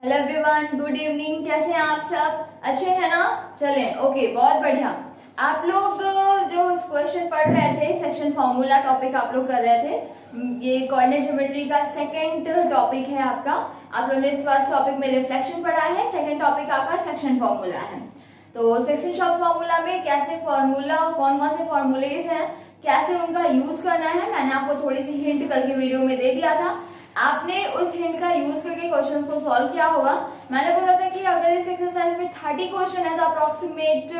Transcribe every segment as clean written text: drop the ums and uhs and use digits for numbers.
Hello everyone, good evening. कैसे हैं आप सब? अच्छे हैं ना? चलें, ओके, बहुत बढ़िया। आप लोग जो इस क्वेश्चन पढ़ रहे थे, सेक्शन फॉर्मूला टॉपिक आप लोग कर रहे थे। ये कोऑर्डिनेट ज्योमेट्री का सेकंड टॉपिक है आपका। आप लोगों ने फर्स्ट टॉपिक में रिफ्लेक्शन पढ़ा है, सेकंड टॉपिक आपका सेक्शन फॉर्मूला है। तो सेक्शन फॉर्मूला में कैसे फॉर्मूला और कौन कौन से फॉर्मूलेज हैं, कैसे उनका यूज करना है, मैंने आपको थोड़ी सी हिंट कल के वीडियो में दे दिया था। आपने उस हिंट का यूज करके क्वेश्चंस को सॉल्व किया होगा। मैंने बोला था कि अगर इस एक्सरसाइज में 30 क्वेश्चन है तो अप्रोक्सीमेट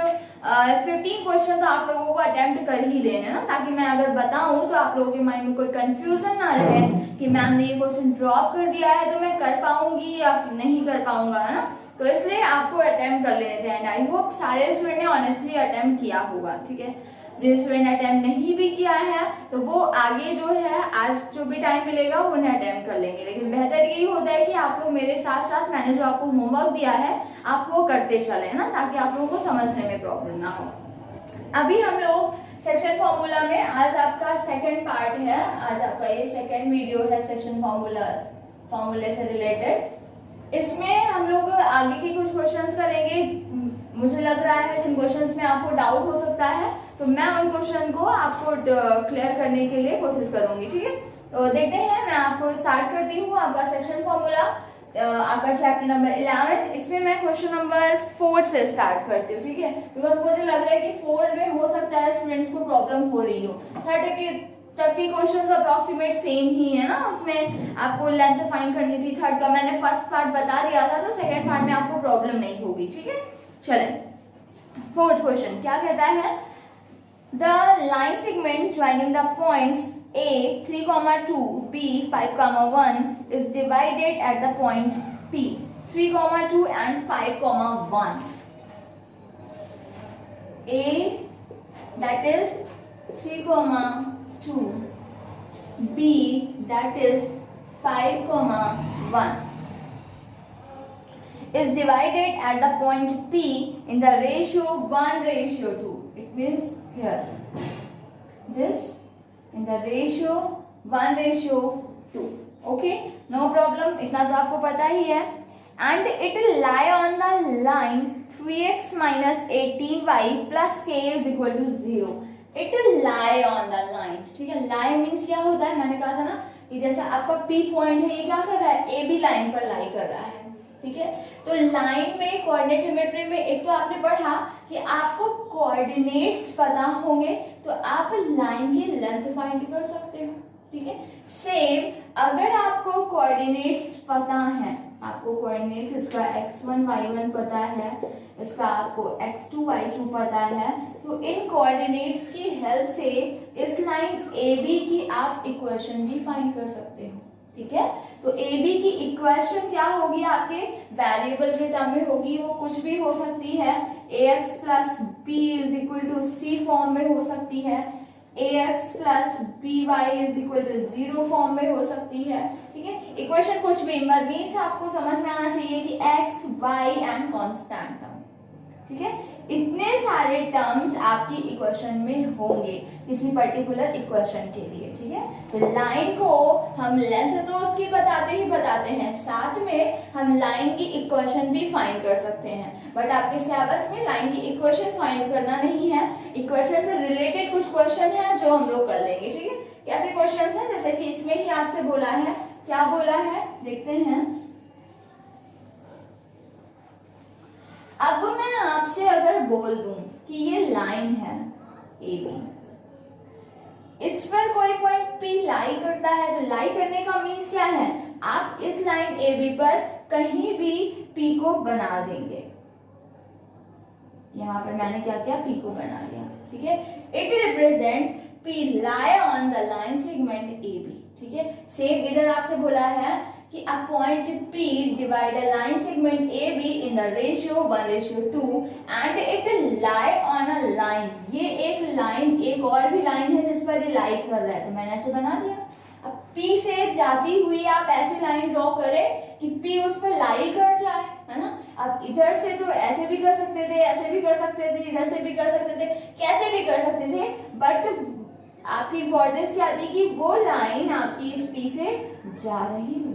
15 क्वेश्चन तो आप लोगों को अटेम्प्ट कर ही लेना ना, ताकि मैं अगर बताऊं तो आप लोगों के माइंड में कोई कंफ्यूजन ना रहे कि मैम ने ये क्वेश्चन ड्रॉप कर दिया है तो मैं कर पाऊंगी या फिर नहीं कर पाऊंगा, है ना। तो इसलिए आपको अटेम्प्ट कर लेने थे एंड आई होप सारे स्टूडेंट ने ऑनेस्टली अटेम्प्ट किया होगा। ठीक है, जिन स्टूडेंट ने अटेम्प्ट नहीं भी किया है तो वो आगे जो है आज जो भी टाइम मिलेगा वो उन्हें अटेम्प्ट कर लेंगे। लेकिन बेहतर यही होता है कि आप लोग मेरे साथ साथ मैंने जो आपको होमवर्क दिया है आप वो करते चले ना, ताकि आप लोगों को समझने में प्रॉब्लम ना हो। अभी हम लोग सेक्शन फॉर्मूला में, आज आपका सेकंड पार्ट है, आज आपका ये सेकंड वीडियो है सेक्शन फॉर्मूले से रिलेटेड। इसमें हम लोग आगे के कुछ क्वेश्चंस करेंगे। मुझे लग रहा है जिन क्वेश्चंस में आपको डाउट हो सकता है तो मैं उन क्वेश्चन को आपको क्लियर करने के लिए कोशिश करूंगी। ठीक है, तो देखते हैं। मैं आपको स्टार्ट करती हूँ आपका सेक्शन फॉर्मूला, आपका चैप्टर नंबर 11। इसमें मैं क्वेश्चन नंबर 4 से स्टार्ट करती हूँ। ठीक है, बिकॉज मुझे लग रहा है कि 4 में हो सकता है स्टूडेंट्स को प्रॉब्लम हो रही हो। 30 तक के क्वेश्चन अप्रोक्सीमेट सेम ही है ना, उसमें आपको लेंथ फाइंड करनी थी। थर्ड का मैंने फर्स्ट पार्ट बता दिया था, तो सेकेंड पार्ट में आपको प्रॉब्लम नहीं होगी। ठीक है, चलें। फोर्थ क्वेश्चन क्या कहता है? The line segment joining the points A 3,2 B 5,1 is divided at the point P 3,2 and 5,1. A that is 3,2, B that is 5,1 is divided at the point P in the ratio 1:2. It means here this in the ratio 1:2. Okay, no problem, इतना तो आपको पता ही है। And it will lie on the line 3x minus 18y plus k is equal to 0. It will lie on the line. ठीक है, lie means क्या होता है? मैंने कहा था ना कि जैसा आपका P पॉइंट है, ये क्या कर रहा है? ए बी लाइन पर लाई कर रहा है। ठीक है, तो लाइन में कोऑर्डिनेट ज्योमेट्री में एक तो आपने पढ़ा कि आपको कोऑर्डिनेट्स पता होंगे तो आप लाइन की लेंथ फाइंड कर सकते हो। ठीक है, सेम अगर आपको कोऑर्डिनेट्स पता है, आपको कोऑर्डिनेट्स इसका x1 y1 पता है, इसका आपको x2 y2 पता है, तो इन कोऑर्डिनेट्स की हेल्प से इस लाइन AB की आप इक्वेशन भी फाइंड कर सकते हो। ठीक है, तो AB की इक्वेशन क्या होगी? आपके वेरिएबल के टर्म में होगी, वो कुछ भी हो सकती है। ax plus B is equal to C form में हो सकती है, ax plus by is equal to 0 form में हो सकती है। ठीक है, इक्वेशन कुछ भी मीन्स आपको समझ में आना चाहिए कि x y and constant term. ठीक है, इतने सारे टर्म्स आपकी इक्वेशन में होंगे किसी पर्टिकुलर इक्वेशन के लिए। ठीक है, तो लाइन को हम लेंथ तो उसकी बताते ही बताते हैं, साथ में हम लाइन की इक्वेशन भी फाइंड कर सकते हैं। बट आपके सिलेबस में लाइन की इक्वेशन फाइंड करना नहीं है, इक्वेशन से रिलेटेड कुछ क्वेश्चन है जो हम लोग कर लेंगे। ठीक है, कैसे क्वेश्चन है? जैसे कि इसमें ही आपसे बोला है, क्या बोला है देखते हैं। अब मैं आपसे अगर बोल दूं कि ये लाइन है AB, इस पर कोई पॉइंट P लाई करता है, तो लाई करने का मीन्स क्या है? आप इस लाइन AB पर कहीं भी P को बना देंगे। यहां पर मैंने क्या किया? P को बना दिया। ठीक है, it represent P lie on the line segment AB। ठीक है, सेम इधर आपसे बोला है कि a point P divide a line segment AB in the ratio 1:2 and it lie on a line। ये एक लाइन, एक और भी लाइन है जिस पर ये लाई कर रहा है, तो मैंने ऐसे बना दिया। अब P से जाती हुई आप ऐसे लाइन ड्रॉ करें कि P उस पर लाई कर जाए, है ना। अब इधर से तो ऐसे भी कर सकते थे, ऐसे भी कर सकते थे, इधर से भी कर सकते थे, कैसे भी कर सकते थे, बट आपकी इम्पोर्टेंस क्या थी कि वो लाइन आपकी इस P से जा रही हो।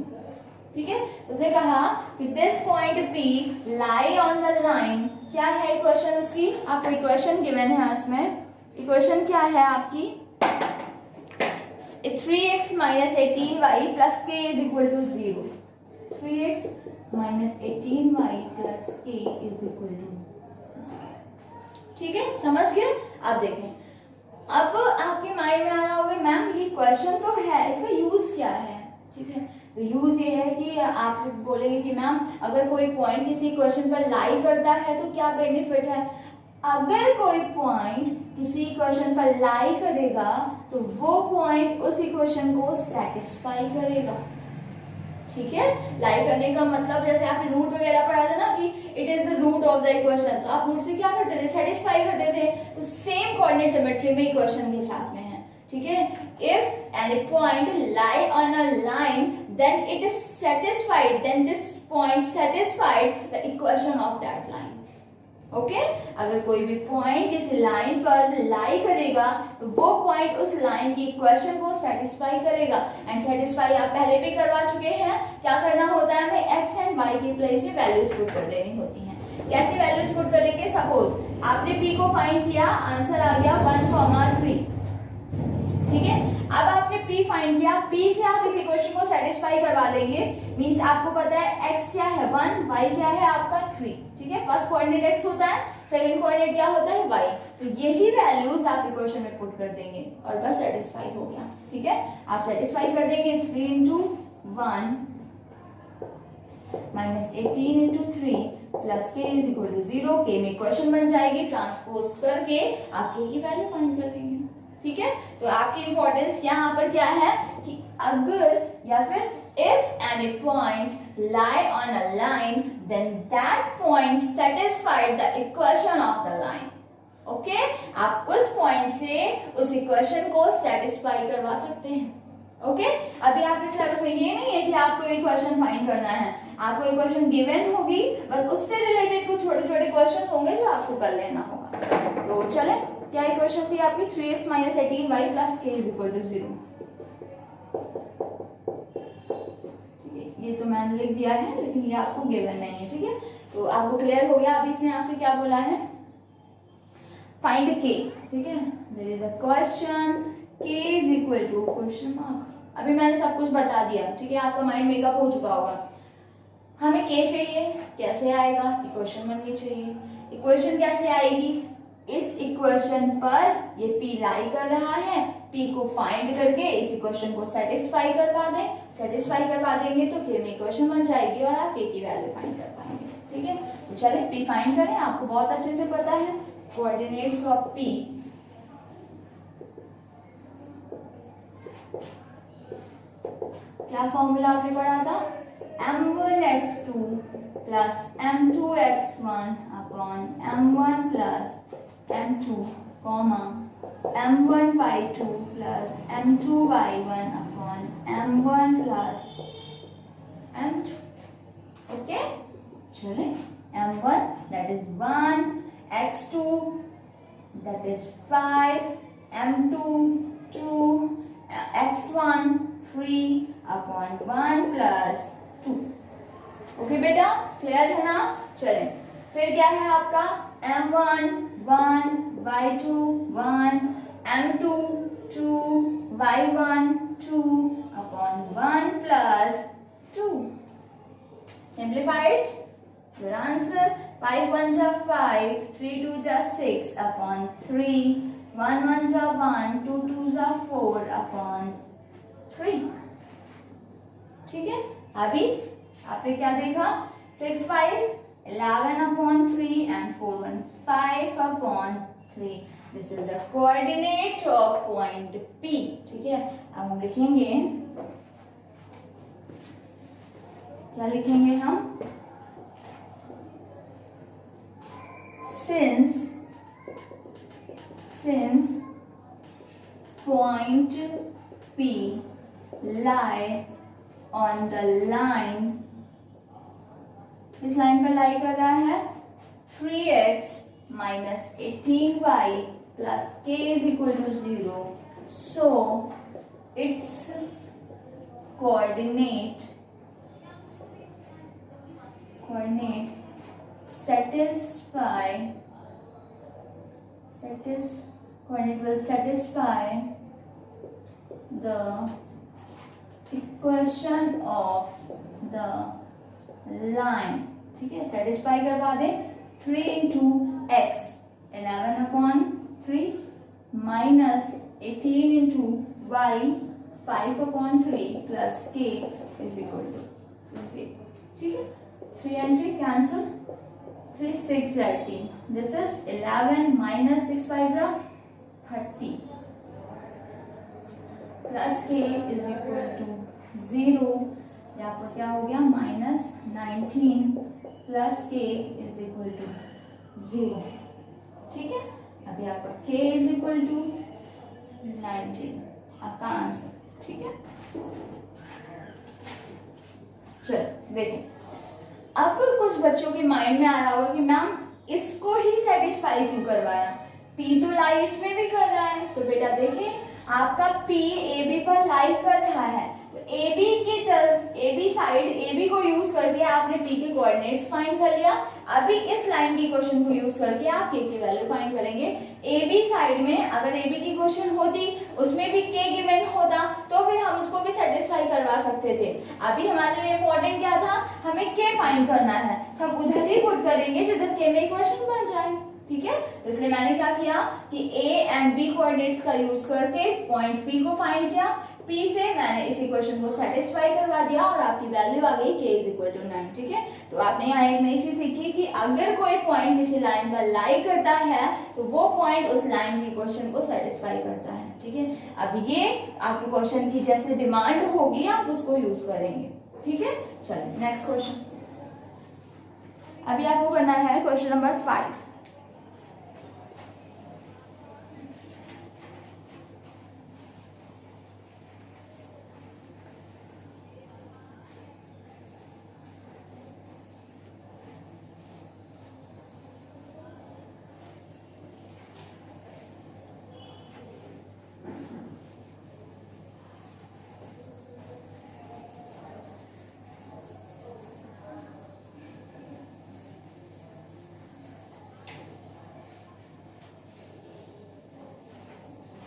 ठीक है, उसने कहा कि this point P lie on the line, क्या है इक्वेशन उसकी, आपको इक्वेशन गिवन है उसमें, इक्वेशन क्या है आपकी 3x minus 18y plus k is equal to 0, 3x minus 18y plus k is equal to, ठीक है, समझ गए। आप देखें, अब आपके माइंड में आ रहा होगा मैम ये क्वेश्चन तो है, इसका यूज क्या है, ठीक है, तो यूज ये है कि आप बोलेंगे कि मैम अगर कोई पॉइंट किसी क्वेश्चन पर लाई करता है तो क्या बेनिफिट है, अगर कोई पॉइंट किसी क्वेश्चन पर लाई करेगा तो वो पॉइंट उस इक्वेशन को सेटिस्फाई करेगा, ठीक है। लाई करने का मतलब जैसे आपने रूट वगैरह पढ़ा था ना कि it is the root of the equation, तो आप रूट से क्या करते थे, सेटिस्फाई करते थे, तो सेम कोऑर्डिनेट ज्योमेट्री में इक्वेशन के साथ में है, ठीक है। If any point lie on a line then it is satisfied, then this point satisfied the equation of that line, okay. अगर कोई भी पॉइंट किसी लाइन पर लाई करेगा तो वो पॉइंट उस लाइन की इक्वेशन को सेटिस्फाई करेगा, एंड सेटिस्फाई आप पहले भी करवा चुके हैं। क्या करना होता है, हमें एक्स एंड वाई की प्लेस में वैल्यूज पुट कर देनी होती हैं। कैसे वैल्यूज पुट करेंगे, सपोज आपने पी को फाइंड किया, आंसर आ गया 1,3, ठीक है। अब आपने P फाइंड किया, P से आप इस इक्वेशन को सेटिस्फाई करवा देंगे, मींस आपको पता है x क्या है 1, y क्या है आपका 3, ठीक है। फर्स्ट कोऑर्डिनेट x होता है, सेकंड कोऑर्डिनेट क्या होता है y, तो यही वैल्यूज आप इक्वेशन में पुट कर देंगे और बस सेटिस्फाई हो गया, ठीक है। आप सेटिस्फाई कर देंगे 3 into 1 minus 18 into 3 plus k is equal to 0, k में इक्वेशन बन जाएगी, ट्रांसपोज करके आप k की वैल्यू फाइंड कर देंगे, ठीक है। तो आपकी इंपॉर्टेंस यहाँ पर क्या है कि अगर या फिर if any point lie on a line then that point satisfied the equation of the line, okay. आप उस पॉइंट से उस इक्वेशन को सेटिस्फाई करवा सकते हैं, ओके। अभी आपके सिलेबस में ये नहीं है कि आपको इक्वेशन फाइंड करना है, आपको इक्वेशन गिवन होगी, बस उससे रिलेटेड कुछ छोटे छोटे क्वेश्चंस होंगे जो आपको कर लेना होगा। तो चले, क्या इक्वेशन थी आपकी 3x minus 18y plus k is equal to 0, ये तो मैंने लिख दिया है लेकिन ये आपको गिवन नहीं है, ठीक है। तो आपको क्लियर हो गया। अभी इसने आपसे क्या बोला है, फाइंड k, ठीक है। There is a question k is equal to question mark. अभी मैंने सब कुछ बता दिया, ठीक है, आपका माइंड मेकअप हो चुका होगा। हमें k चाहिए, कैसे आएगा, इक्वेशन बननी चाहिए। इक्वेशन कैसे आएगी, इस इक्वेशन पर ये P लाई कर रहा है, P को फाइंड करके इस इक्वेशन को सेटिस्फाई करवा दें, सेटिस्फाई करवा देंगे तो K में इक्वेशन बन जाएगी और आप K की वैल्यू फाइंड कर पाएंगे, ठीक है। तो चलिए P फाइंड करें, आपको बहुत अच्छे से पता है कोऑर्डिनेट्स ऑफ P। क्या फॉर्मूला आपने पढ़ा था, m1x2 plus m2x1 upon m1 plus m2 comma m1y2 plus m2y1 upon m1 plus m2, okay. चले, m1 that is 1, x2 that is 5, m2 2, x1 3 upon 1 plus 2, okay बेटा, clear है ना। चलें, फिर क्या है आपका m1 1, y2 1, m2 2, y1 2 upon 1 plus 2. Simplified. Your answer 5 1s are 5, 3 2s are 6 upon 3, 1 1s are 1, 2 2s are 4 upon 3. ठीक है, अभी आपने क्या देखा, 6 5 11 upon 3 and 4 1 5 upon 3. This is the coordinate of point P. ठीक है, अब हम लिखेंगे, क्या लिखेंगे हम, since point P lie on the line, इस लाइन पर लाई कर रहा है 3x minus 18y plus k is equal to 0, so its coordinate coordinate satisfy coordinate will satisfy the equation of the line. ठीक है, सेटिस्फाई करवा दे 3 into x 11/3 minus 18 into y 5/3 plus k is equal to 0. ठीक है, 3 and 3 cancel, 3 6 18. This is 11 minus 6 5 the 30 plus k is equal to 0. यहाँ पर क्या हो गया, -19 plus k is equal to 0. ठीक है, अभी आपका k इज इक्वल टू 19 आपका आंसर. ठीक है, चलो देखें. अब कुछ बच्चों के माइंड में आ रहा होगा कि मैम इसको ही सेटिस्फाई क्यों करवाया, p तो लाई इसमें भी कर रहा है. तो बेटा देखें, आपका p ab पर लाई कर रहा है, AB की तरफ AB साइड AB को यूज करके आपने P के कोऑर्डिनेट्स फाइंड कर लिया. अभी इस लाइन की क्वेश्चन को यूज करके आप K की वैल्यू फाइंड करेंगे. AB साइड में अगर AB की क्वेश्चन होती, उसमें भी K गिवन होता, तो फिर हम उसको भी सेटिस्फाई करवा सकते थे. अभी हमारे लिए इंपॉर्टेंट क्या था, हमें K फाइंड करना है, तो हम उधर ही पुट करेंगे जिधर K में क्वेश्चन बन जाए. ठीक है, तो इसलिए मैंने क्या किया कि A एंड B कोऑर्डिनेट्स का यूज करके पॉइंट P को फाइंड किया. P से मैंने इस इक्वेशन को सेटिस्फाई करवा दिया और आपकी वैल्यू आ गई k इज इक्वल टू 9. ठीक है, तो आपने यहाँ एक नई चीज सीखी कि अगर कोई पॉइंट किसी लाइन पर लाई करता है तो वो पॉइंट उस लाइन की क्वेश्चन को सेटिस्फाई करता है. ठीक है, अब ये आपके क्वेश्चन की जैसे डिमांड होगी आप उसको यूज करेंगे. ठीक है, चलिए नेक्स्ट क्वेश्चन. अभी आपको करना है क्वेश्चन नंबर 5.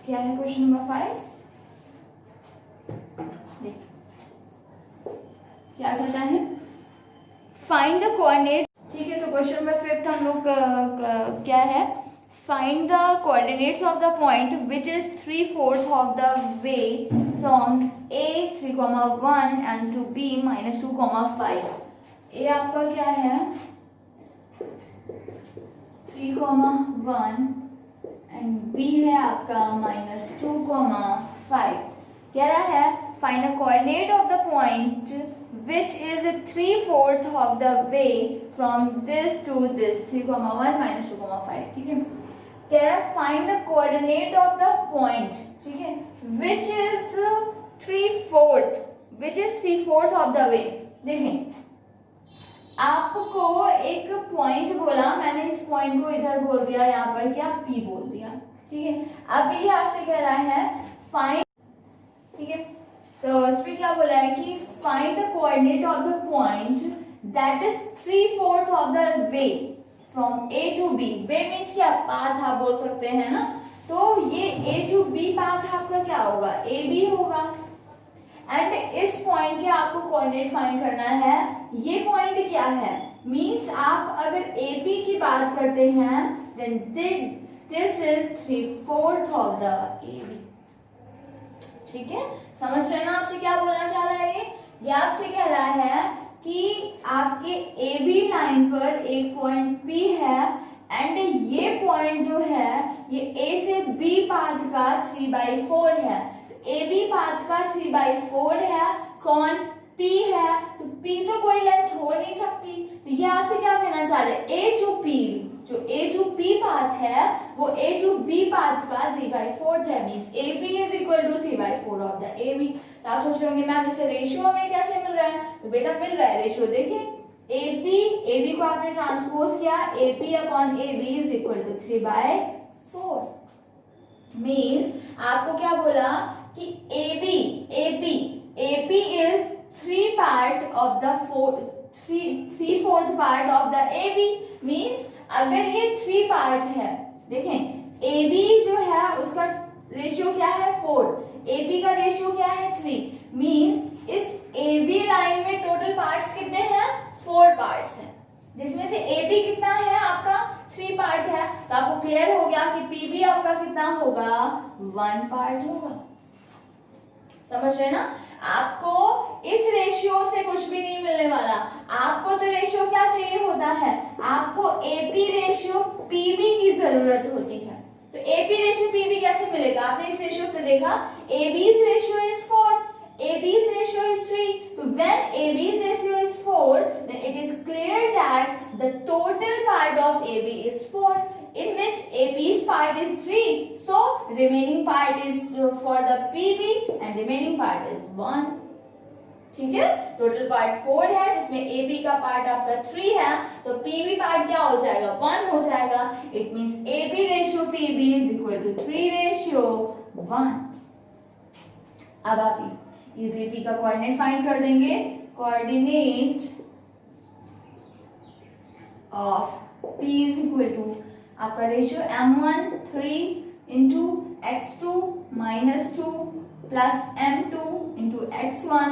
क्या है क्वेश्चन नंबर 5? क्या कहता है, फाइंड द कोऑर्डिनेट. ठीक है, तो क्वेश्चन नंबर 5 हम लोग क्या है, find the coordinates of the point which is 3/4 of the way from A 3,1 and to B -2,5. ए आपका क्या है 3,1 एंड B है आपका -2,5. कह रहा है find the coordinate of the point which is 3/4 of the way from this to this 3,1 -2,5. ठीक है, कह रहा है find the coordinate of the point. ठीक है, which is 3/4 ऑफ द वे. देखें, आपको एक पॉइंट बोला, मैंने इस पॉइंट को इधर बोल दिया, यहाँ पर क्या P बोल दिया. ठीक है, अभी आपसे कह रहा है फाइंड. ठीक है, तो इसमें क्या बोला है कि find the coordinate of the point that is 3/4 of the way from A to B. Way means क्या, पाथ आप बोल सकते हैं ना. तो ये A टू B पाथ आपका क्या होगा, AB होगा. एंड इस पॉइंट के आपको कोऑर्डिनेट फाइंड करना है. ये पॉइंट क्या है, मीन्स आप अगर AB की बात करते हैं then this is 3/4 of the AB. ठीक है, समझ रहे हैं ना आपसे क्या बोलना चाह रहा है. ये आपसे कह रहा है कि आपके AB लाइन पर एक पॉइंट P है एंड ये पॉइंट जो है ये A से B पाथ का 3/4 है. AB पाथ का 3/4 है, कौन P है, तो P तो कोई लेंथ हो नहीं सकती. तो ये आपसे क्या कहना चाह रहे हैं, A टू P, जो A टू P पाथ है वो A टू B पाथ का 3/4 है. Means AB is equal to 3/4 of the AB. तो आप सोच रहे होंगे मैम इसे रेशियो में कैसे मिल रहा है, तो बेटा मिल रहा है रेशियो. देखिए AB को आपने ट्रांसपोज किया, AP upon AB is equal to 3/4. Means आपको क्या बोला कि AP is 3 part of the 3/4 part of the A B. Means अगर ये 3 पार्ट है, देखें ए बी जो है उसका रेशियो क्या है 4, ए बी का रेशियो क्या है 3। मीन्स इस ए बी लाइन में टोटल पार्ट्स कितने हैं 4 पार्ट्स हैं, जिसमें से ए बी कितना है आपका 3 पार्ट है। तो आपको क्लियर हो गया कि पी बी आपका कितना होगा 1 पार्ट होगा। समझ रहे ना? आपको इस रेशियो से कुछ भी नहीं मिलने वाला। आपको तो रेशियो क्या चाहिए होता है, आपको एपी रेशियो पीबी की जरूरत होती है। तो एपी रेशियो पीबी कैसे मिलेगा? आपने इस रेशियो से देखा Abies ratio is 4, AB's ratio is 3. So when AB's ratio is 4, then it is clear that the total part of AB is 4, in which AB's part is 3. So remaining part is for the PB and remaining part is 1. ठीक है, total part 4 है जिसमें AB का part आपका 3 है, तो PB part क्या हो जाएगा 1 हो जाएगा। It means AB ratio PB is equal to 3 ratio 1। अब आप इजिली P का कोऑर्डिनेट फाइंड कर देंगे। Coordinate of P is equal to आपका ratio M1 3 into x2 minus 2 plus M2 into x1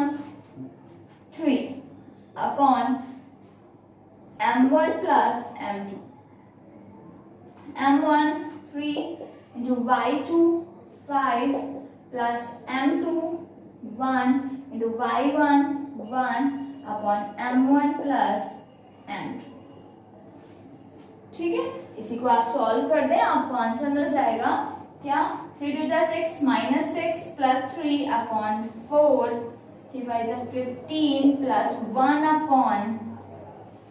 3 upon M1 plus M2। M1 3 into y2 5 plus M2 1 into y1 1 upon M1 plus M2। ठीक है, इसी को आप solve कर दें, आपको answer मिल जाएगा क्या 3 2 6 minus 6 plus 3 upon 4 3 5 15 plus 1 upon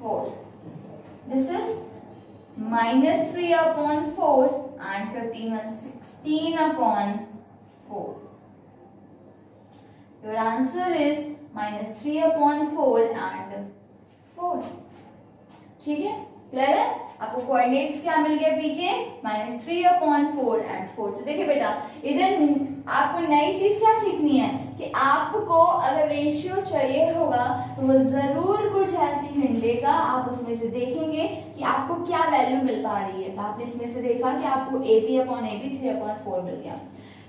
4। This is minus 3 upon 4 and 15 was 16 upon 4. Your answer is minus 3 upon 4 and 4. ठीक है, क्लियर है? आपको कोऑर्डिनेट्स क्या मिल गए पी के minus 3 upon 4 and 4। तो देखिए बेटा, इधर आपको नई चीज क्या सीखनी है कि आपको अगर रेशियो चाहिए होगा तो वो जरूर कुछ ऐसी हिंट देगा, आप उसमें से देखेंगे कि आपको क्या वैल्यू मिल पा रही है। तो आपने इसमें से देखा कि आपको AP अपॉन AB 3/4 मिल गया।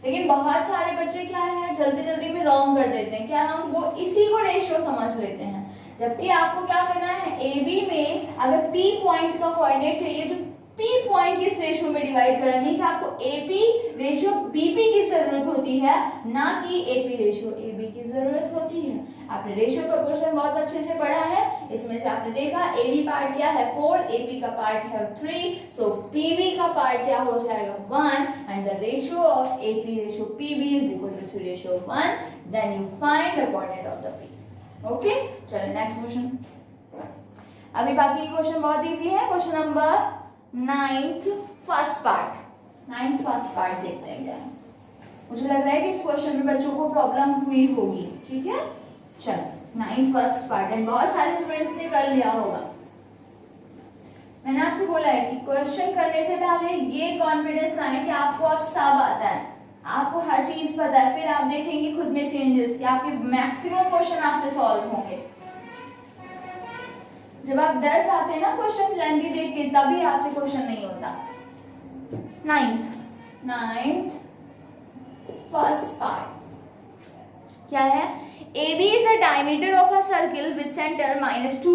लेकिन बहुत सारे बच्चे क्या है जल्दी जल्दी में रॉन्ग कर देते हैं। क्या नाम, वो इसी को रेशियो समझ लेते हैं, जबकि आपको क्या करना है AB में अगर P पॉइंट का कोऑर्डिनेट चाहिए तो P पॉइंट किस रेशियो में डिवाइड करना, मींस आपको AP रेशियो BP की जरूरत होती है, ना कि AP रेशियो AB की जरूरत होती है। आपने रेशियो प्रोपोर्शन बहुत अच्छे से पढ़ा है, इसमें से आपने देखा AB पार्ट क्या है 4, AP का पार्ट है 3, सो PB का पार्ट क्या हो जाएगा 1 and the ratio of AP ratio PB is equal to 3 ratio 1, then you find the coordinate of the P। Okay, चलो नेक्स्ट क्वेश्चन। अभी बाकी क्वेश्चन बहुत इजी है। Question number 9th first part देखते हैं क्या है। मुझे लग रहा है कि इस क्वेश्चन में बच्चों को प्रॉब्लम हुई होगी। ठीक है, चलो 9th फर्स्ट पार्ट एंड बहुत सारे स्टूडेंट्स ने कर लिया होगा। मैंने आपसे बोला है कि क्वेश्चन करने से पहले ये कॉन्फिडेंस लाएं कि आपको अब सब आता है, आपको हर चीज पता है, फिर आप देखेंगे खुद में चेंजेस कि आपके मैक्सिमम क्वेश्चन आपसे सॉल्व होंगे। जब आप डर जाते हैं ना क्वेश्चन लेंथी देख के, तभी आपसे क्वेश्चन नहीं होता। 9th फर्स्ट पार्ट क्या है, AB is the diameter of a circle with center -2,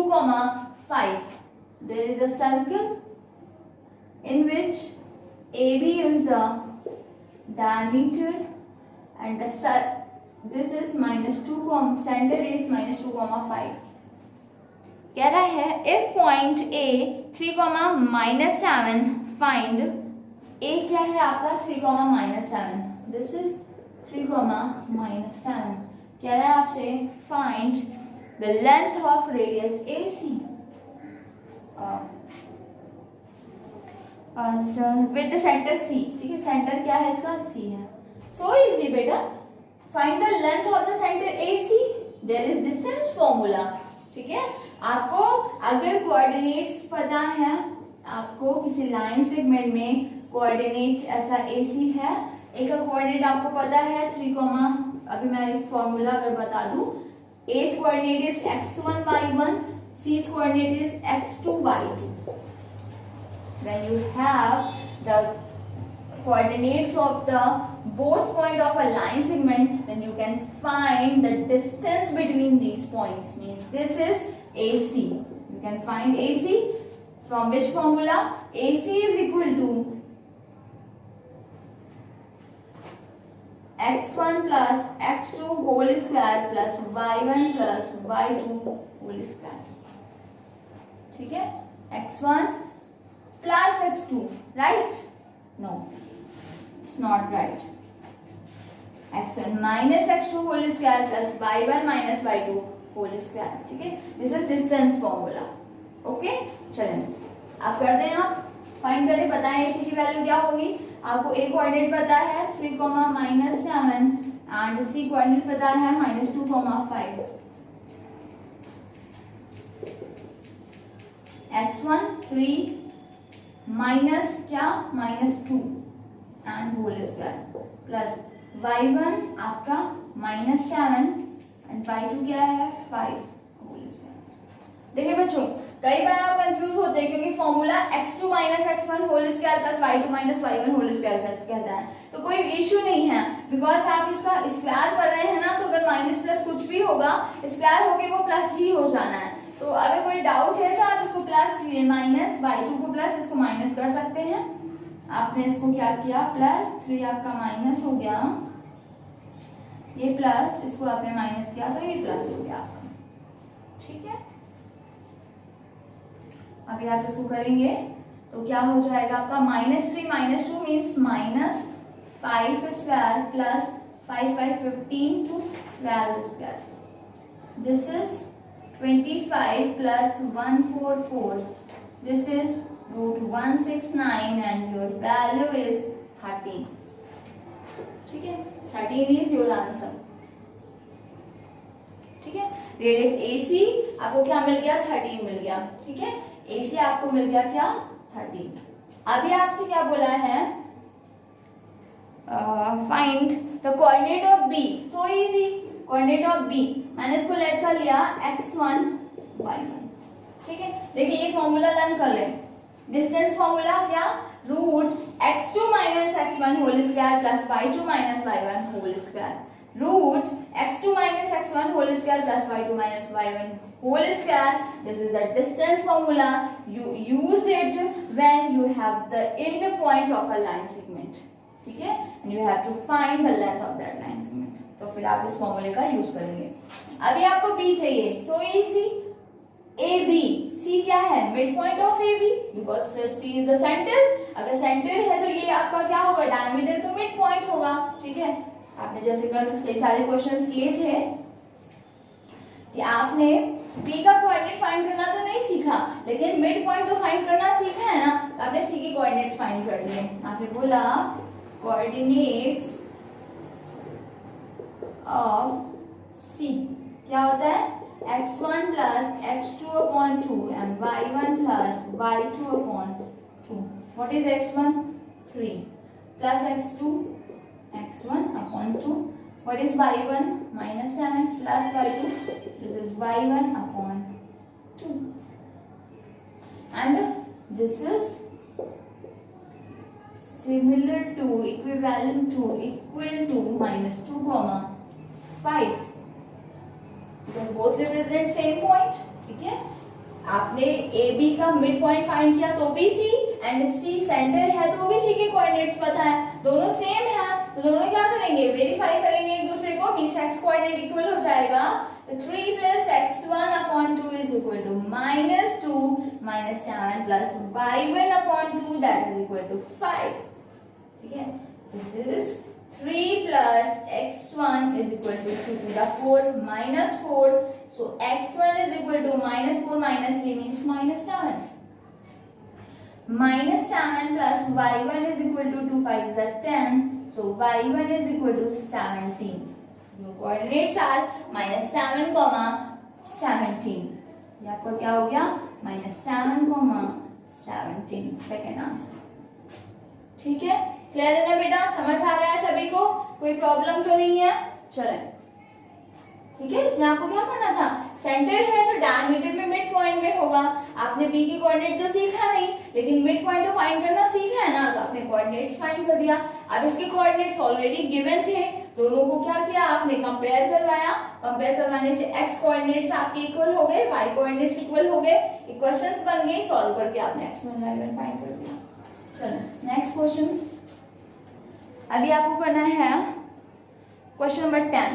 5. There is a circle in which AB is the diameter and this is -2, center is -2, 5. कह रहा है if point A 3, -7 find A क्या है आपका 3, -7, this is 3, -7। कह रहा है आपसे find the length of radius AC with the center C। ठीक है, सेंटर क्या है इसका C है। so easy बेटा, find the length of the center AC, there is distance formula। ठीक है, आपको अगर कोऑर्डिनेट्स पता है, आपको किसी लाइन सेगमेंट में कोऑर्डिनेट ऐसा AC है, एक का कोऑर्डिनेट आपको पता है 3, अभी मैं एक फॉर्मूला अगर बता दूं, A coordinate is x1 y1, C's coordinate is x2, y2. When you have the coordinates of the both point of a line segment, then you can find the distance between these points. Means this is AC. You can find AC from which formula? AC is equal to x1 plus x2 whole square plus y1 plus y2 whole square. ठीक है, x1 plus x2, right? No, it's not right. x1 minus x2 whole square plus y1 minus y2 whole square. ठीक है, this is distance formula. Okay, चलें आप कर दें, आप find करें, बताएं इसी की वैल्यू क्या होगी। आपको ए कोऑर्डिनेट पता है 3, -7 एंड सी कोऑर्डिनेट पता है -2, 5। x1 3 माइनस क्या -2 and whole square plus y1 आपका -7 एंड y2 क्या है 5 होल स्क्वायर। देखिए बच्चों, कई बार आप कंफ्यूज होते हैं क्योंकि formula x2 minus x1 whole square plus y2 minus y1 whole square कहता है, तो कोई इश्यू नहीं है बिकॉज आप इसका स्क्वायर कर रहे हैं ना, तो अगर माइनस प्लस कुछ भी होगा स्क्वायर होके वो प्लस ही हो जाना है। तो अगर कोई डाउट है तो आप इसको प्लस माइनस y2 को प्लस इसको माइनस कर सकते हैं। आपने इसको क्या किया, +3 आपका माइनस हो गया, ये प्लस इसको आपने माइनस किया तो ये प्लस हो गया आपका। ठीक है, अभी आप इसको करेंगे तो क्या हो जाएगा आपका -3 -2 means -5 square plus 5 5 15 to 12 square. This is 25 plus 144. This is √169 and your value is 13. ठीक है, 13 is your answer. ठीक है, रेडियस AC आपको क्या मिल गया, 13 मिल गया। ठीक है, AC आपको मिल गया क्या, 13। अभी आपसे क्या बोला है, find the coordinate of B। So easy, coordinate of B मैंने इसको लेट कर लिया x1 y1। ठीक है, देखिए ये फॉर्मूला लर्न कर ले, डिस्टेंस फॉर्मूला क्या, √x2 minus x1 whole square plus y2 minus y1 whole square, √x2 minus x1 whole square plus y2 minus y1 whole square. This is the distance formula. You use it when you have the end point of a line segment. ठीक है, and you have to find the length of that line segment. तो फिर आप इस फॉर्मूले का use करेंगे। अभी आपको B चाहिए, so easy, AB, C क्या है, mid point of AB, because C is the center। अगर सेंटर है तो ये आपका क्या होगा, डायमीटर तो मिड पॉइंट होगा। ठीक है, आपने जैसे कल कई सारे क्वेश्चंस किए थे कि आपने B का कोऑर्डिनेट फाइंड करना तो नहीं सीखा, लेकिन मिड पॉइंट तो फाइंड करना सीखा है ना, तो आपने C के कोऑर्डिनेट्स फाइंड कर लिए। आपने बोला कोऑर्डिनेट्स ऑफ C क्या होता है, x1 plus x2/2 and y1 plus y2/2। What is x1? 3 plus x2 x1/2। What is y1? -7 plus y2, this is y1/2, and this is similar to, equivalent to, equal to -2, 5, because both represent same point। ठीक है, आपने AB का mid point find किया तो भी C, and C centre है तो भी C के कोऑर्डिनेट्स पता है, दोनों सेम है, तो दोनों क्या करेंगे, वेरीफाई करेंगे एक दूसरे को, मींस x कोऑर्डिनेट इक्वल हो जाएगा, तो 3 plus x1/2 is equal to -2 -7 plus y1/2 that is equal to 5। ठीक है, this is 3 plus x1 is equal to 2 to the 4 -4, so x1 is equal to -4 -3 means -7, -7 plus y1 is equal to 2 5 is 10, so y1 is equal to 17। Your coordinates are -7, 17। ये आपका क्या हो गया, -7, 17, second answer. ठीक है, clear है ना बेटा, समझ आ रहा है सभी को, कोई प्रॉब्लम तो नहीं है, चलें। ठीक है, इसमें आपको क्या करना था, सेंटर है तो डायमीटर में मिड पॉइंट में होगा। आपने बी की कोऑर्डिनेट तो सीखा नहीं, लेकिन मिड पॉइंट तो फाइंड करना सीखा है ना, तो आपने कोऑर्डिनेट्स फाइंड कर दिया। अब इसके कोऑर्डिनेट्स ऑलरेडी गिवन थे, दोनों को क्या किया आपने, कंपेयर करवाया। कंपेयर करवाने से एक्स कोऑर्डिनेट्स आपके इक्वल हो गए, वाई कोऑर्डिनेट्स इक्वल हो गए, इक्वेशंस बन गई, सॉल्व करके आपने x1 y1 फाइंड कर दिया। चलो नेक्स्ट क्वेश्चन, अभी आपको करना है question number 10।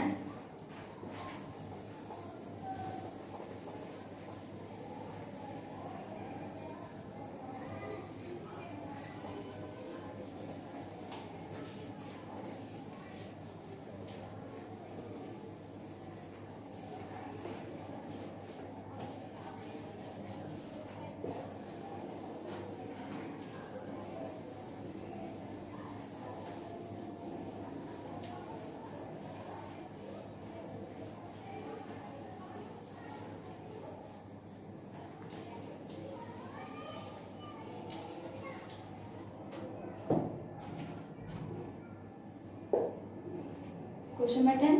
Question number 10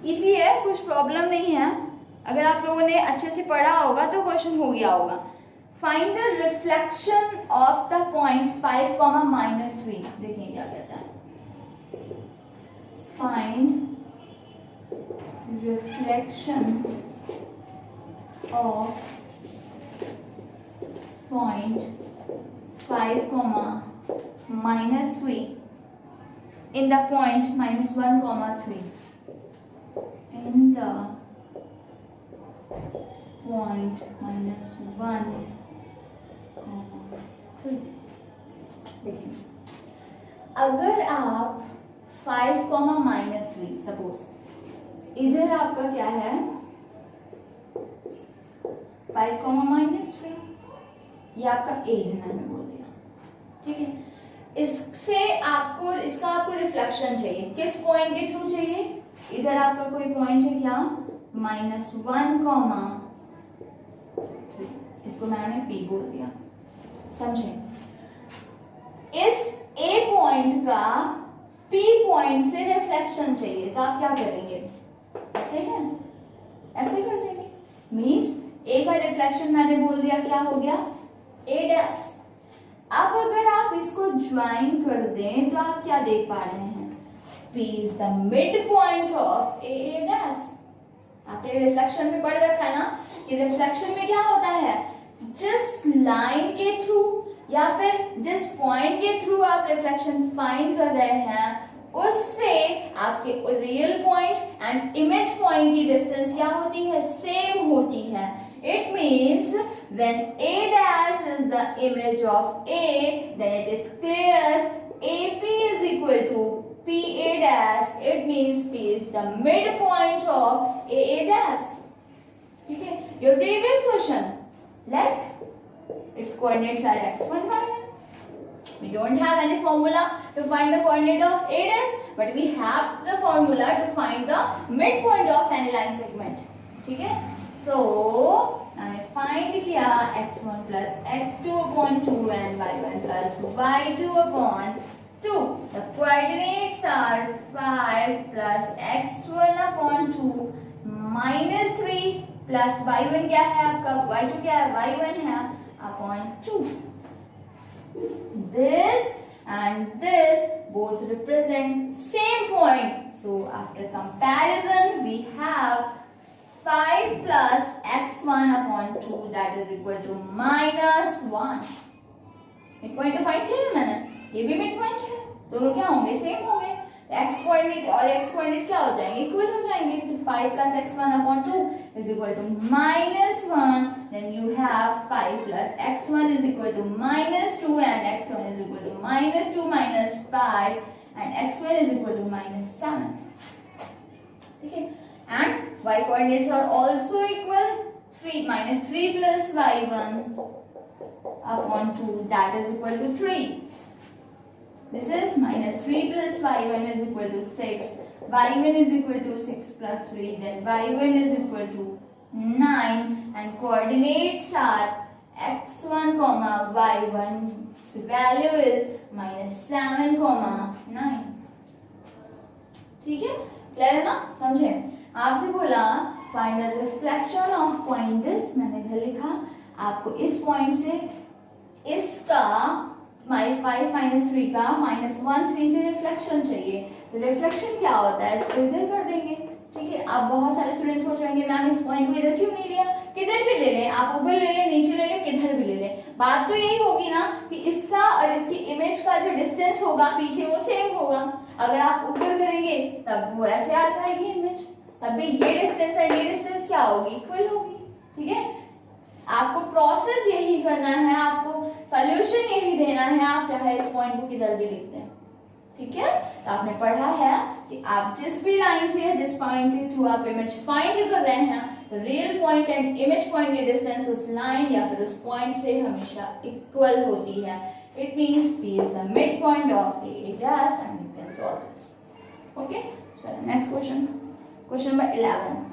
easy है, कुछ प्रॉब्लम नहीं है। अगर आप लोगों ने अच्छे से पढ़ा होगा तो क्वेश्चन हो गया होगा। Find the reflection of the point 5, -3। देखिए क्या कहता है, find reflection of point 5, -3 in the point -1, 3 in the point -1, 3। देखिए अगर आप 5, -3 सपोज इधर आपका क्या है 5, -3, ये आपका ए है, मैंने बोल दिया, ठीक है। इससे आपको इसका रिफ्लेक्शन चाहिए, किस पॉइंट के थ्रू चाहिए, इधर आपका कोई पॉइंट है क्या -1, 3, इसको मैंने पी बोल दिया, समझे। इस ए पॉइंट का पी पॉइंट से रिफ्लेक्शन चाहिए, तो आप क्या करेंगे, ऐसे है, ऐसे कर देंगे। मींस ए का रिफ्लेक्शन मैंने बोल दिया क्या हो गया A'। अब अगर आप इसको ज्वाइन कर दें तो आप क्या देख पा रहे हैं, P is the midpoint of A'। आपने रिफ्लेक्शन में पढ़ रखा है ना कि रिफ्लेक्शन में क्या होता है, जिस लाइन के थ्रू या फिर जिस पॉइंट के थ्रू आप रिफ्लेक्शन फाइंड कर रहे हैं उससे आपके real point and image point की डिस्टेंस क्या होती है, सेम होती है। It means when A' is the image of A, then it is clear AP is equal to PA'. It means P is the midpoint of AA'. ठीक है, your previous question, let its coordinates are x1, y1. We don't have any formula to find the coordinate of A', but we have the formula to find the midpoint of any line segment. ठीक है, so मैंने find किया x1 plus x2 upon 2 and y1 plus y2 upon 2. The coordinates are 5 plus x1 upon 2 minus 3 plus y1 क्या है आपका, y2 क्या है, y1 है upon 2. This and this both represent same point. So after comparison we have 5 plus x1 upon 2 that is equal to -1. Mid point तो find किया ना मैंने, ये भी मिड पॉइंट है, दोनों क्या होंगे, सेम होंगे। एक्स कोऑर्डिनेट और एक्स कोऑर्डिनेट क्या हो जाएंगे, इक्वल हो जाएंगे। तो 5 plus x1 upon 2 is equal to -1. Then you have 5 plus x1 is equal to -2 and x1 is equal to -2 minus 5 and x1 is equal to -7. ठीक है, and y coordinates are also equal. 3 -3 plus y1 upon 2 that is equal to 3. This is -3 plus y1 is equal to 6. y1 is equal to 6 plus 3. Then y1 is equal to 9. And coordinates are x1, y1. So value is -7, 9. ठीक है, clear है ना, समझे। आपसे बोला find the reflection of point this, मैंने इधर लिखा, आपको इस पॉइंट से इसका 5 - 3 का -1 3 से रिफ्लेक्शन चाहिए। तो रिफ्लेक्शन क्या होता है, इसको इधर कर देंगे। ठीक है, आप बहुत सारे स्टूडेंट्स सोच रहे मैम इस पॉइंट को इधर क्यों नहीं लिया, किधर भी ले लें, आप ऊपर ले लें, नीचे ले लें, किधर भी ले लें। बात तो यही होगी ना कि इसका और इसकी इमेज का जो डिस्टेंस होगा पी से वो सेम होगा। अगर आप ऊपर करेंगे तब वो ऐसे आ जाएगी इमेज, तब भी ये डिस्टेंस और ये डिस्टेंस क्या होगी, इक्वल होगी। ठीक है, आपको प्रोसेस यही करना है, आपको सॉल्यूशन यही देना है, आप चाहे इस पॉइंट को किधर भी लिख दें। ठीक है, तो आपने पढ़ा है कि आप जिस भी लाइन से जिस पॉइंट के थ्रू आप इमेज फाइंड कर रहे हैं, तो real point and image point की डिस्टेंस उस लाइन या फिर उस पॉइंट से हमेशा इक्वल होती है। It means P is the midpoint of A dash and you can solve this. Okay, चलो नेक्स्ट क्वेश्चन, क्वेश्चन नंबर 11।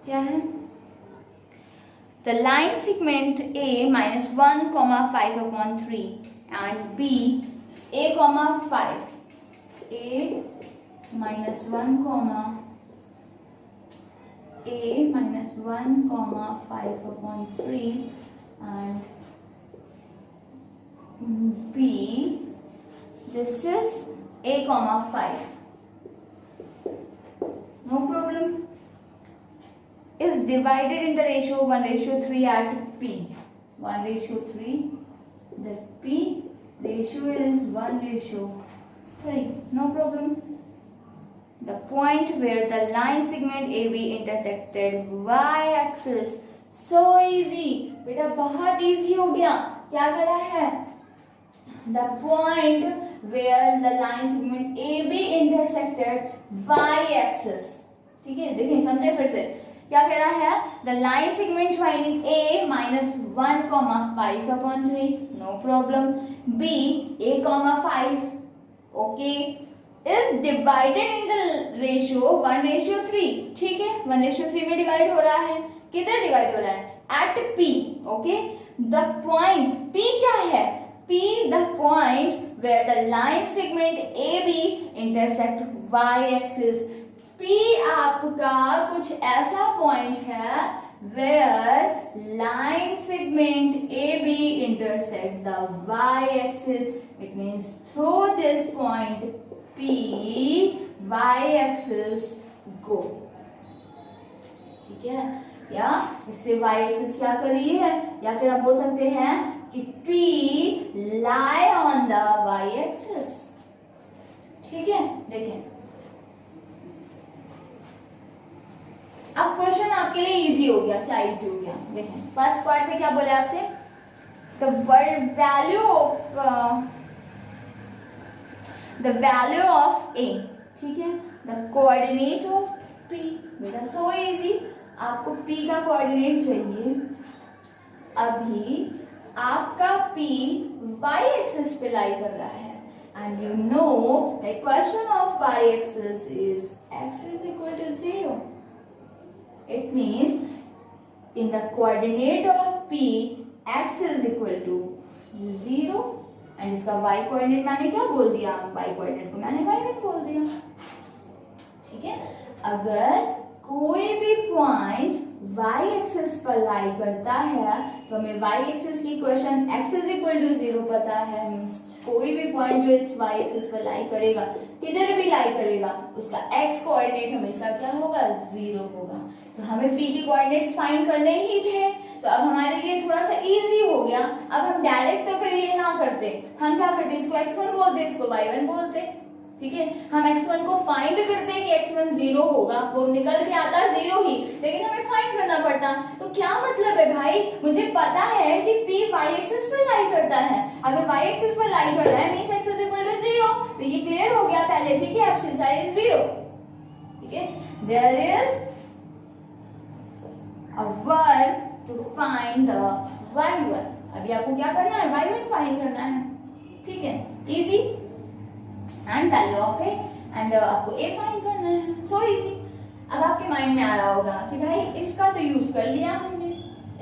क्या है, the line segment A -1, 5/3 and B A, 5, A -1, A -1, 5/3 and B, this is A, 5. No problem. Is divided in the ratio 1:3 at P. 1:3. The P ratio is 1:3. No problem. The point where the line segment AB intersected y-axis. So easy. बेटा बहुत easy हो गया। क्या करा है? The point where the line segment AB intersected y-axis. ठीक है, देखिए समझे फिर से। क्या कह रहा है, the line segment joining A -1, 5/3, no problem. B A, 5, okay, is divided in the ratio 1:3। ठीक है, 1:3 में डिवाइड हो रहा है, किधर डिवाइड हो रहा है, at P। Okay, the point P क्या है, P the point where the line segment AB intersect y axis. P आपका कुछ ऐसा पॉइंट है where line segment AB intersect the y-axis. It means through this point P, y-axis go. ठीक है, या इससे y-axis क्या कर रही है, या फिर आप बोल सकते हैं कि P lie on the y-axis। ठीक है, देखें अब क्वेश्चन आपके लिए इजी हो गया। क्या इजी हो गया, देखें फर्स्ट पार्ट में क्या बोले आपसे, द वैल्यू ऑफ ए। ठीक है, द कोऑर्डिनेट ऑफ पी। बेटा सो इजी, आपको पी का कोऑर्डिनेट चाहिए। अभी आपका पी वाई एक्सिस पे लाई कर रहा है and you know the equation of Y axis is x is equal to 0. It means in the coordinate of P, x is equal to 0 and इसका y कोऑर्डिनेट मैंने क्या बोल दिया, y कोऑर्डिनेट को मैंने y1 बोल दिया। ठीक है, अगर कोई भी पॉइंट y एक्सिस पर लाई करता है तो हमें y एक्सिस की equation x is equal to 0 पता है। मींस कोई भी पॉइंट जो इस y एक्सिस पर लाई करेगा, किधर भी लाई करेगा, उसका x कोऑर्डिनेट हमेशा क्या होगा, 0 होगा। तो हमें p के कोऑर्डिनेट्स फाइंड करने ही थे, तो अब हमारे लिए थोड़ा सा इजी हो गया। अब हम डायरेक्ट तो ये ना करते, हम क्या करते, इसको x1 बोलते, इसको y1 बोलते। ठीक है, हम x1 को फाइंड करते कि x1 0 होगा, वो निकल के आता 0 ही, लेकिन हमें फाइंड करना पड़ता। तो क्या मतलब है भाई, मुझे पता है कि p y एक्सिस पर लाई करता है। अगर y एक्सिस पर लाई कर रहा है means x is equal to 0, तो ये क्लियर हो गया पहले से कि एब्सिसा इज 0। ठीक है, there is a verb to find the y1. अभी आपको क्या करना है, y1 फाइंड करना है, ठीक है, easy, and value of A, and आपको a फाइंड करना है, सो इजी। अब आपके माइंड में आ रहा होगा कि भाई इसका तो यूज कर लिया हमने,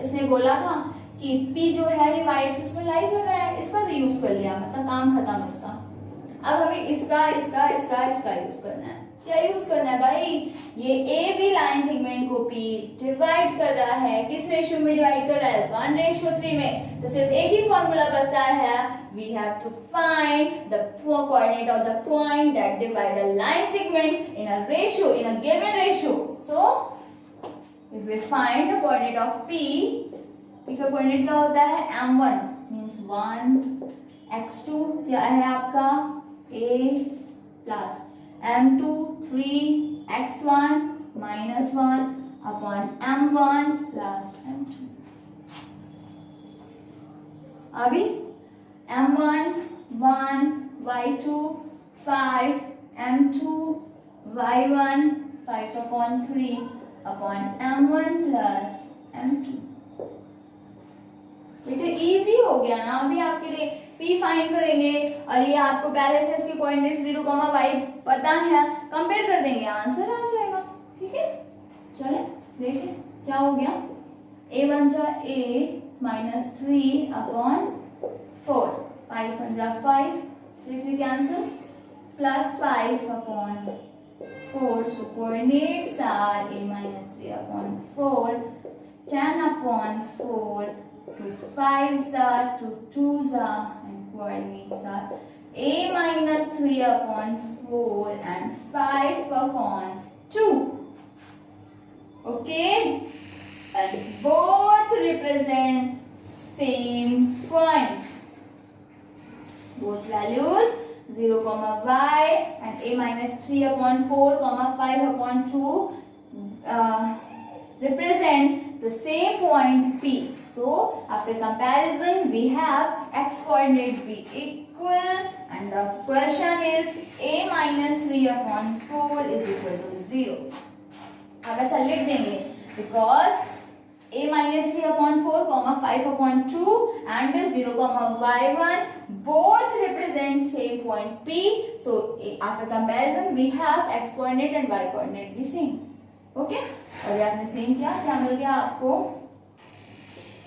इसने बोला था कि p जो है ये y एक्सिस में लाई कर रहा है, इसका तो यूज कर लिया, मतलब काम खत्म इसका। अब हमें इसका इसका इसका इसका यूज करना है। क्या यूज करना है भाई, ये ए बी लाइन सेगमेंट को p डिवाइड कर रहा है, किस रेशियो में डिवाइड कर रहा है, 1:3 में, तो सिर्फ एक ही फॉर्मूला बचता है, we have to find the coordinate of the point that divide a line segment in a ratio, in a given ratio. So if we find the coordinate of p का कोऑर्डिनेट क्या होता है, m1 means 1, x2 क्या है आपका a plus m2 3, x1 minus 1 upon m1 plus m2। अभी m1 1, y2 5, m2 y1 5/3 upon m1 plus m2। बेटे easy हो गया ना अभी आपके लिए, p फाइंड करेंगे और ये आपको पहले से इसके कोऑर्डिनेट 0, y पता है, कंपेयर कर देंगे, आंसर आ जाएगा, ठीक है। चले देखें क्या हो गया, a बन जा a minus 3/4, 5 बन जा 5, 3 cancel, plus 5/4, so coordinates are a minus 3/4, 10/4, 2 5s are 2 2s are, and coordinates are a minus 3/4 and 5/2. Okay, and both represent same point. Both values 0, y and a minus 3/4, 5/2 represent the same point p. So after comparison we have x coordinate be equal, and the question is a minus 3/4 is equal to 0. अब ऐसा लिख देंगे because a minus 3/4, 5/2 and 0, y1 both represent same point p. So after comparison we have x coordinate and y coordinate the same. Okay, और ये आपने same किया, क्या मिल गया आपको,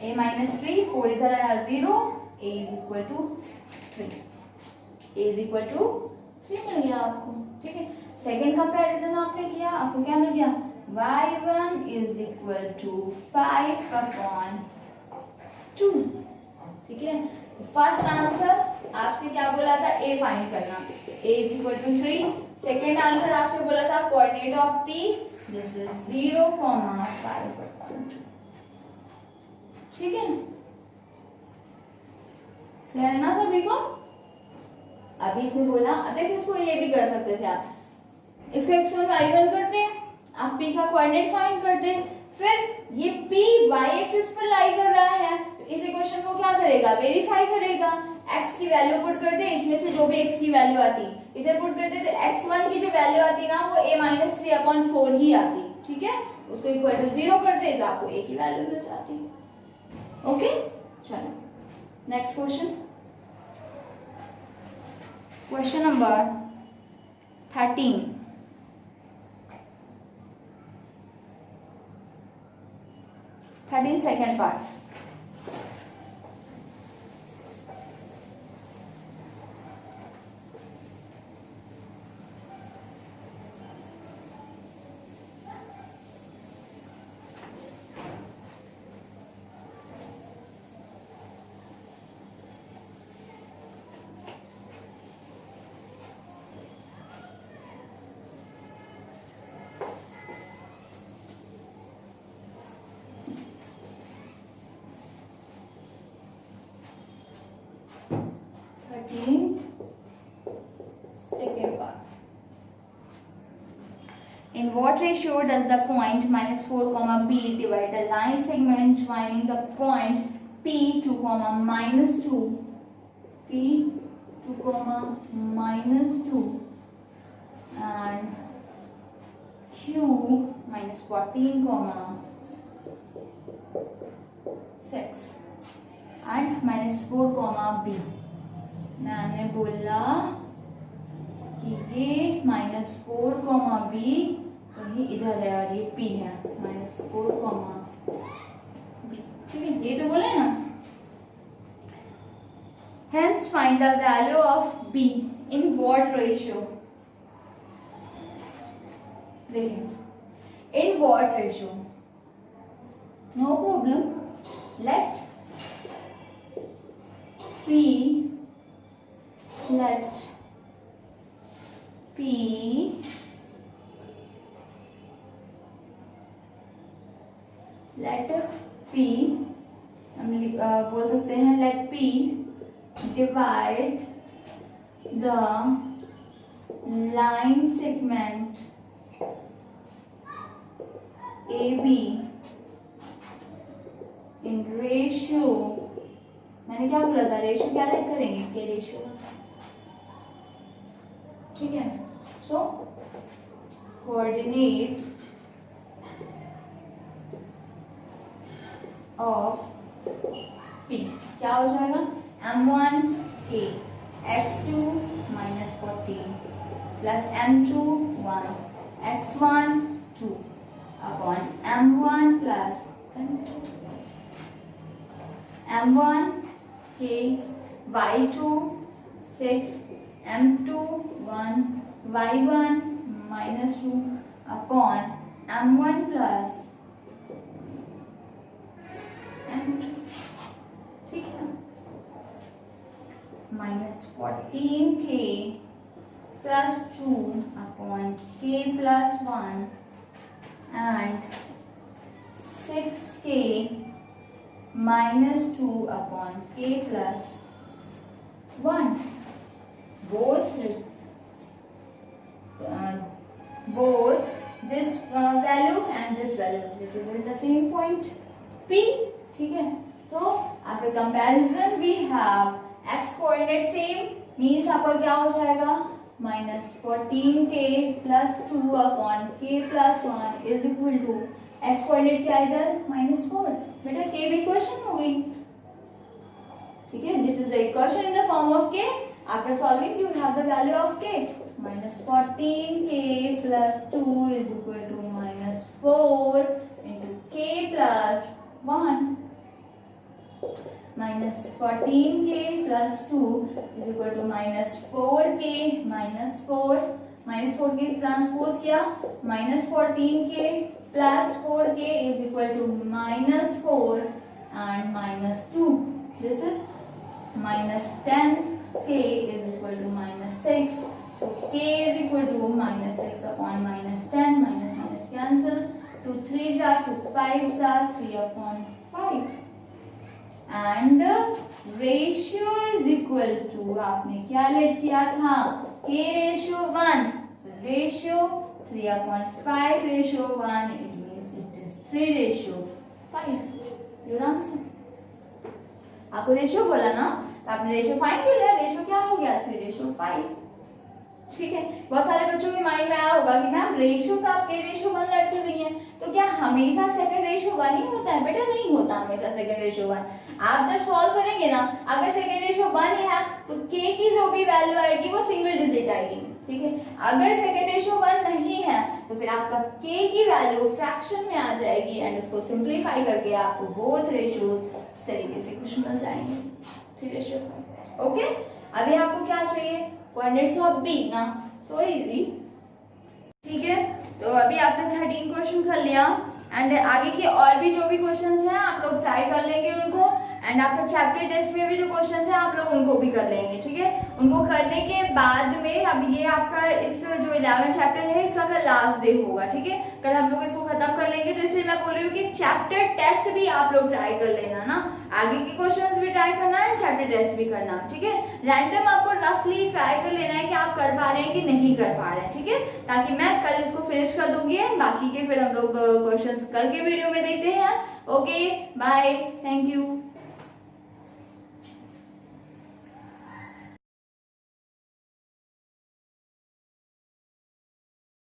a minus 3, 4 इधर आया 0, a is equal to 3, a is equal to 3 मिल गया आपको, ठीक है। सेकंड कंपैरिजन आपने किया, आपको क्या मिल गया, y1 is equal to 5/2, ठीक है। फर्स्ट आंसर आपसे क्या बोला था, a फाइंड करना, a is equal to 3। Second answer आपसे बोला था coordinate of p, this is 0, 5/2, ठीक है, क्लियर है ना सभी को। अभी इसने बोला, अब देखिए इसको ये भी कर सकते थे आप, इसको x1 y1 करते, आप p का कोऑर्डिनेट फाइंड करते, फिर ये p y एक्सिस पर लाई कर रहा है, तो इस इक्वेशन को क्या करेगा, वेरीफाई करेगा, x की वैल्यू पुट करते, इसमें से जो भी x की वैल्यू आती इधर पुट करते, तो x1 की जो वैल्यू आती ना वो a minus 3/4 ही आती, ठीक है, उसको इक्वल टू 0 करते तो आपको a की वैल्यू मिल जाती। ओके, चलो next question, question number 13, second part. Second part. In what ratio does the point -4, b divide a line segment joining the point p2, -2, p2, -2 and q -14, 6 and -4, B। मैंने बोला कि ये -4, B कहीं इधर है और ये P है, -4, B। ठीक है, ये तो बोले ना। Hence find the value of B in what ratio? देखिए, in what ratio? No problem. Let P हम बोल सकते हैं let P divide the line segment AB in ratio, मैंने क्या बोला था, रेशियो क्या राइट करेंगे, के रेशियो। ठीक है, सो कोऑर्डिनेट्स ऑफ P क्या हो जाएगा, M1 K x2 -14 plus M2 1 x1 2 upon M1 plus M1 K y2 6 M2 1 y1 -2 upon M1 plus M2। ठीक है, -14K plus 2 upon K plus 1 and 6K -2 upon K plus 1. Both this value and this value represent the same point P. ठीक है, so after comparison we have x coordinate same means आपका क्या हो जाएगा, -14K plus 2 upon K plus 1 is equal to x coordinate क्या इधर -4। बेटा k भी इक्वेशन हो गई। ठीक है, this is the equation in the form of k। After solving you have the value of k, -14K plus 2 is equal to -4 into K plus 1। -14K plus 2 is equal to -4K -4K transpose किया, -14K plus 4K is equal to -4 and -2. This is -10K is equal to -6. So K is equal to -6 upon -10, minus cancel, 2 3s are 2 5s are 3 upon 5 and ratio is equal to, आपने क्या late किया था, K ratio 1, so ratio 3 upon 5 ratio 1, it means it is 3 ratio 5। your answer। आपको ratio बोला ना, तो आपने ratio find कर लिया, रेशियो क्या हो गया, 3 ratio 5। ठीक है, बहुत सारे बच्चों के माइंड में आया होगा कि मैम रेशियो का आप के रेशियो 1 लड़ कर रही हैं, तो क्या हमेशा सेकंड रेशियो 1 ही होता है? बेटा नहीं होता हमेशा सेकंड रेशियो 1। आप जब सॉल्व करेंगे ना, अगर सेकंड रेशियो 1 है तो k की जो भी वैल्यू आएगी वो सिंगल डिजिट आएगी। ठीक है, अगर सेकंड रेशियो 1 नहीं है तो फिर आपका k की वैल्यू फ्रैक्शन में आ जाएगी एंड उसको सिंपलीफाई करके आपको बोथ रेशियोज इस तरीके से कुछ मिल जाएंगे, 3 ratio 5। ओके, अभी आपको क्या चाहिए, कोऑर्डिनेट्स ऑफ B ना, सो इजी। ठीक है, तो अभी आपने 13 क्वेश्चन कर लिया एंड आगे के और भी जो भी क्वेश्चंस हैं आप लोग ट्राई कर लेंगे उनको, एंड आपका चैप्टर टेस्ट में भी जो क्वेश्चंस हैं आप लोग उनको भी कर लेंगे। ठीक है, उनको करने के बाद में अब ये आपका इस जो 11 चैप्टर है इसका कल लास्ट डे होगा। ठीक है, कल हम लोग इसको खत्म कर लेंगे, तो इसलिए मैं बोल रही हूँ कि चैप्टर टेस्ट भी आप लोग ट्राई कर लेना ना, आगे के क्वेश्चंस भी ट्राई करना है, चैप्टर टेस्ट भी करना। ठीक है, रैंडम आपको रफली ट्राई कर लेना है कि आप कर पा रहे हैं कि नहीं कर पा रहे हैं। ठीक है, ताकि मैं कल इसको फिनिश कर दूंगी एंड बाकी के फिर हम लोग क्वेश्चंस कल के वीडियो में देखते हैं। Okay bye, thank you.